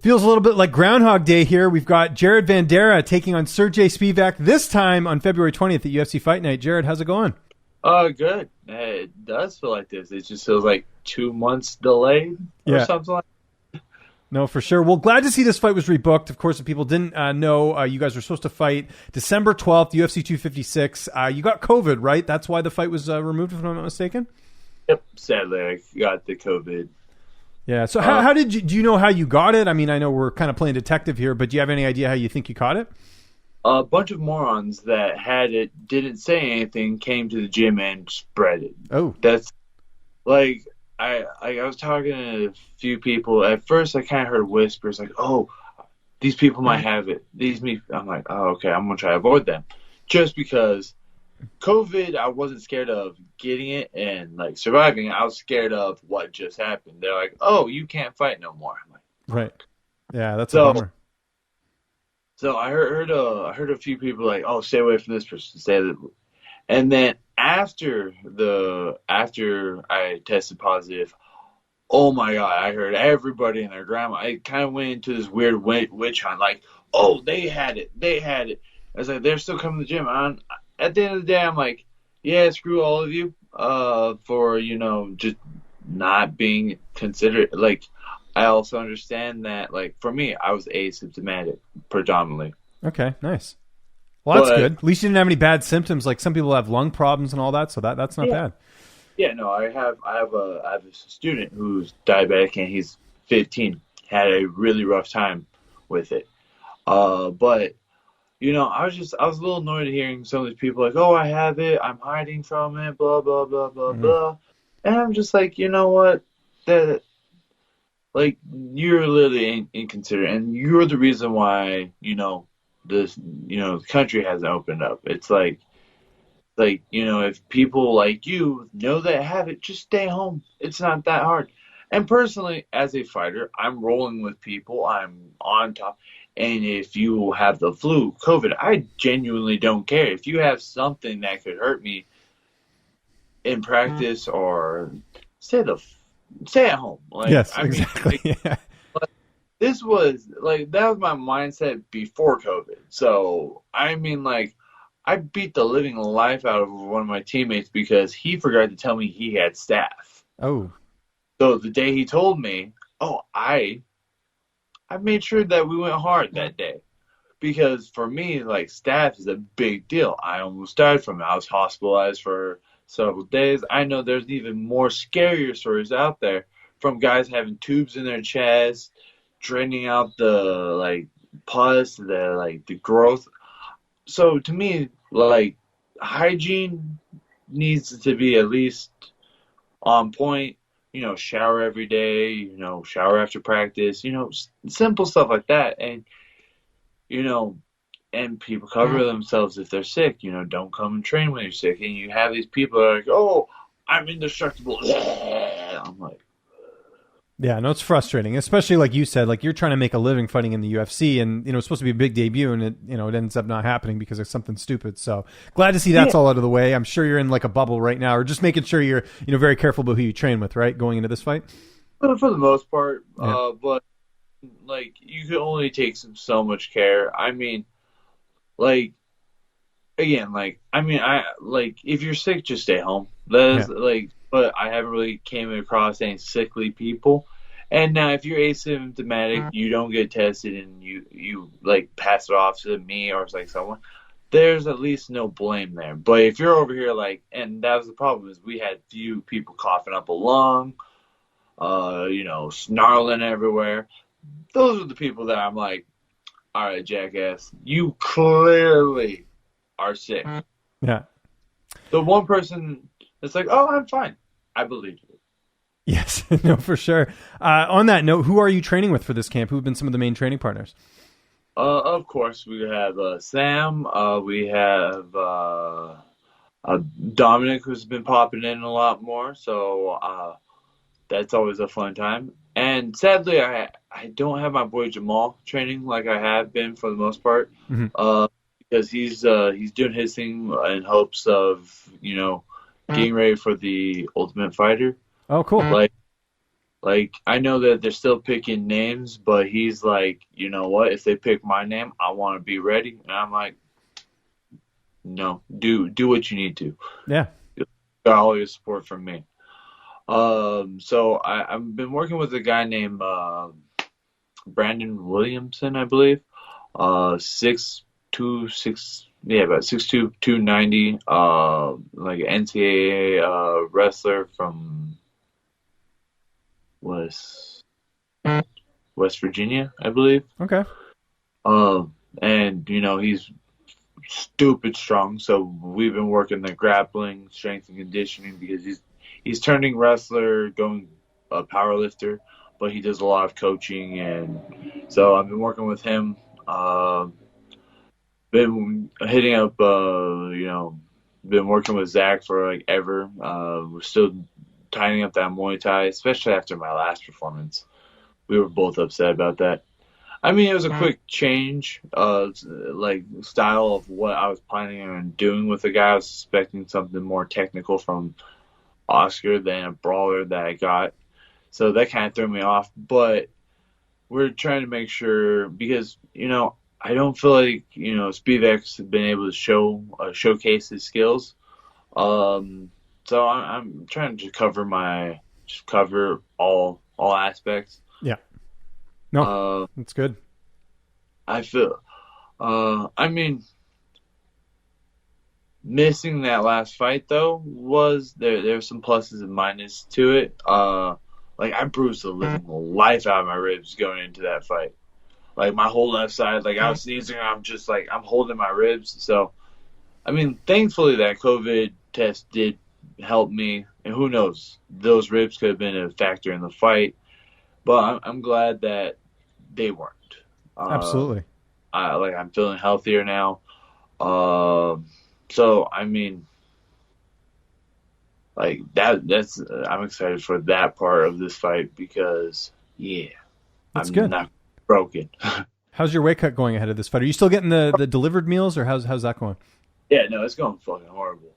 Feels a little bit like Groundhog Day here. We've got Jared Vanderaa taking on Sergey Spivak this time on February 20th at UFC Fight Night. Jared, how's it going? Good. It does feel like this. It just feels like 2 months delayed or something like that. No, for sure. Well, glad to see this fight was rebooked. Of course, if people didn't know, you guys were supposed to fight December 12th, UFC 256. You got COVID, right? That's why the fight was removed, if I'm not mistaken? Yep. Sadly, I got the COVID. Yeah. So how did you, do you know how you got it? I mean, I know we're kind of playing detective here, but do you have any idea how you think you caught it? A bunch of morons that had it, didn't say anything, came to the gym and spread it. Oh. That's like, I was talking to a few people. At first, I kind of heard whispers like, oh, these people might have it. I'm like, oh, okay, I'm going to try to avoid them. Just because COVID, I wasn't scared of getting it and like surviving. I was scared of what just happened. They're like, "Oh, you can't fight no more." I'm like, right? Yeah, that's a bummer. So I heard a few people like, "Oh, stay away from this person." Stay that. And then after I tested positive, oh my God, I heard everybody and their grandma. I kind of went into this weird witch hunt. Like, oh, they had it. I was like, they're still coming to the gym. At the end of the day, I'm like, yeah, screw all of you for, just not being considerate. Like, I also understand that, like, for me, I was asymptomatic predominantly. Okay, nice. Well, that's good. At least you didn't have any bad symptoms. Like, some people have lung problems and all that, so that's not bad. Yeah, no, I have a student who's diabetic, and he's 15, had a really rough time with it. But I was a little annoyed hearing some of these people like, oh, I have it, I'm hiding from it, blah, blah, blah, blah, blah. And I'm just like, you know what? You're literally inconsiderate, and you're the reason why, the country hasn't opened up. It's like, if people like you know that have it, just stay home. It's not that hard. And personally, as a fighter, I'm rolling with people. I'm on top. And if you have the flu, COVID, I genuinely don't care. If you have something that could hurt me in practice or stay at home. Like, yes, exactly. This was, that was my mindset before COVID. So, I beat the living life out of one of my teammates because he forgot to tell me he had staph. Oh. So, the day he told me, I made sure that we went hard that day because for me, staph is a big deal. I almost died from it. I was hospitalized for several days. I know there's even more scarier stories out there from guys having tubes in their chest, draining out the pus, the growth. So to me, hygiene needs to be at least on point. Shower every day, shower after practice, simple stuff like that. And, and people cover themselves if they're sick, don't come and train when you're sick. And you have these people that are like, oh, I'm indestructible. I'm like, yeah, no, it's frustrating, especially like you said, like you're trying to make a living fighting in the UFC and, it's supposed to be a big debut and it ends up not happening because of something stupid. So glad to see that's all out of the way. I'm sure you're in a bubble right now or just making sure you're, very careful about who you train with, right? Going into this fight. For the most part, but you can only take so much care. If you're sick, just stay home. But I haven't really came across any sickly people. And now if you're asymptomatic, you don't get tested and you pass it off to me or someone, there's at least no blame there. But if you're over here and that was the problem is we had few people coughing up a lung, snarling everywhere. Those are the people that I'm like, all right, jackass, you clearly are sick. Yeah. The one person that's like, oh, I'm fine. I believe you. Yes, no, for sure. On that note, who are you training with for this camp? Who have been some of the main training partners? Of course, we have Sam. We have Dominic, who's been popping in a lot more. So that's always a fun time. And sadly, I don't have my boy Jamal training like I have been for the most part. Because he's doing his thing in hopes of, getting ready for the Ultimate Fighter. Oh, cool. like, I know that they're still picking names, but he's like, you know what? If they pick my name, I want to be ready. And I'm like, no, do what you need to. Yeah. You got all your support from me. So I've been working with a guy named Brandon Williamson, I believe. 6'2", about 6'2", 290. Like an NCAA wrestler from West Virginia, I believe. Okay. And he's stupid strong. So we've been working the grappling, strength and conditioning because he's turning wrestler, going a power lifter, but he does a lot of coaching, and so I've been working with him. Been hitting up, been working with Zach for like ever. We're still tightening up that Muay Thai, especially after my last performance. We were both upset about that. I mean, it was a quick change, like style of what I was planning on doing with the guy. I was expecting something more technical from Oscar than a brawler that I got. So that kind of threw me off. But we're trying to make sure, because, I don't feel like, Spivak's been able to showcase his skills. So I'm trying to cover all aspects. Yeah. No, that's good. I feel, I mean, missing that last fight though was there's some pluses and minuses to it. Like I bruised the living life out of my ribs going into that fight. Like my whole left side, like I was sneezing, I'm just like I'm holding my ribs. So, I mean, thankfully that COVID test did help me, and who knows, those ribs could have been a factor in the fight. But I'm glad that they weren't. Absolutely. I'm feeling healthier now. So I mean, like that's I'm excited for that part of this fight because That's I'm good. not broken. How's your weight cut going ahead of this fight? Are you still getting the delivered meals, or how's that going? Yeah, no, it's going fucking horrible.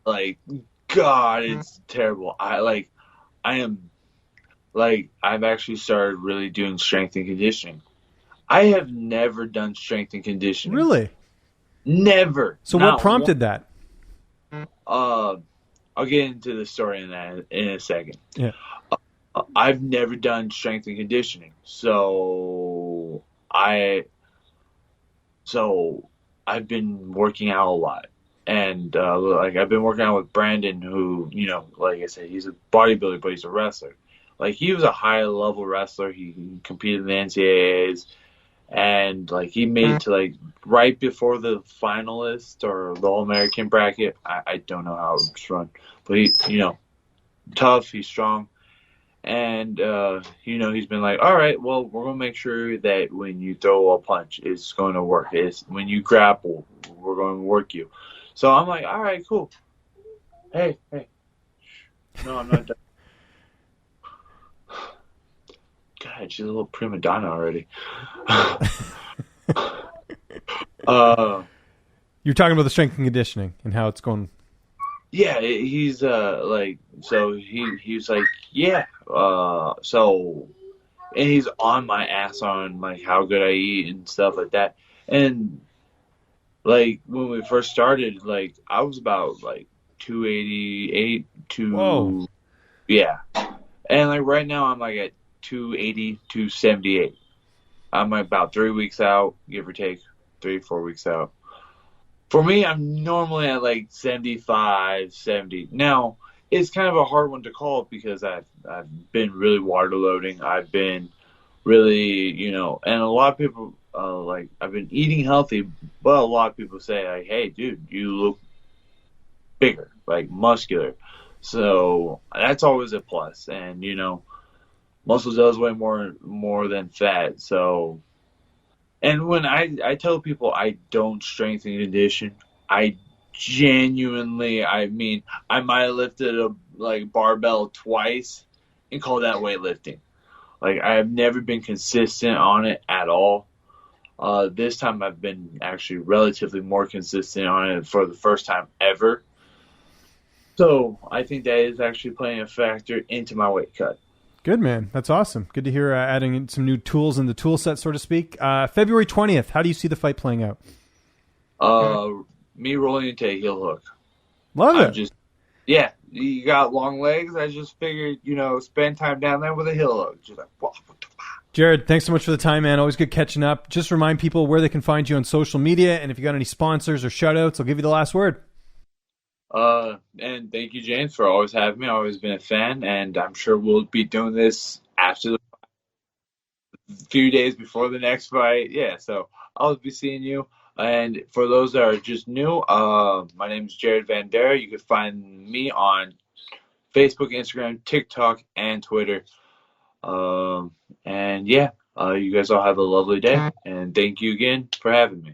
Like God, it's terrible. I've actually started really doing strength and conditioning. I have never done strength and conditioning. Really? Never. So what prompted that? I'll get into the story in a second. Yeah. I've never done strength and conditioning, so I've been working out a lot, and I've been working out with Brandon, who like I said, he's a bodybuilder, but he's a wrestler. Like he was a high level wrestler. He competed in the NCAAs. And like he made it to like right before the finalist or the All American bracket. I don't know how it's run, but he, tough. He's strong, and he's been like, all right, well, we're gonna make sure that when you throw a punch, it's going to work. It's when you grapple, we're going to work you. So I'm like, all right, cool. Hey, no, I'm not done. God, she's a little prima donna already. You're talking about the strength and conditioning and how it's going. Yeah, he's he's like, yeah. So, and he's on my ass on like how good I eat and stuff like that. And like when we first started, like I was about like 288 to Whoa. Yeah. And like right now I'm like at 280, 278. I'm about 3 weeks out, give or take, 3-4 weeks out. For me, I'm normally at like 75, 70. Now, it's kind of a hard one to call because I've been really water loading. I've been really, and a lot of people, I've been eating healthy, but a lot of people say, like, hey, dude, you look bigger, like muscular. So that's always a plus. And, muscle does weigh more than fat. So, and when I tell people I don't strengthen condition, I genuinely, I mean, I might have lifted a barbell twice and call that weightlifting. Like I have never been consistent on it at all. This time I've been actually relatively more consistent on it for the first time ever. So I think that is actually playing a factor into my weight cut. Good, man. That's awesome. Good to hear adding in some new tools in the tool set, so to speak. February 20th, how do you see the fight playing out? Me rolling into a heel hook. Love it. Yeah, you got long legs. I just figured, spend time down there with a heel hook. Just like, wah, wah, wah. Jared, thanks so much for the time, man. Always good catching up. Just remind people where they can find you on social media, and if you got any sponsors or shout-outs, I'll give you the last word. And thank you, James, for always having me. I've always been a fan, and I'm sure we'll be doing this after the few days before the next fight. Yeah, so I'll be seeing you. And for those that are just new, my name is Jared Vanderaa. You can find me on Facebook, Instagram, TikTok, and Twitter. And yeah, you guys all have a lovely day. And thank you again for having me.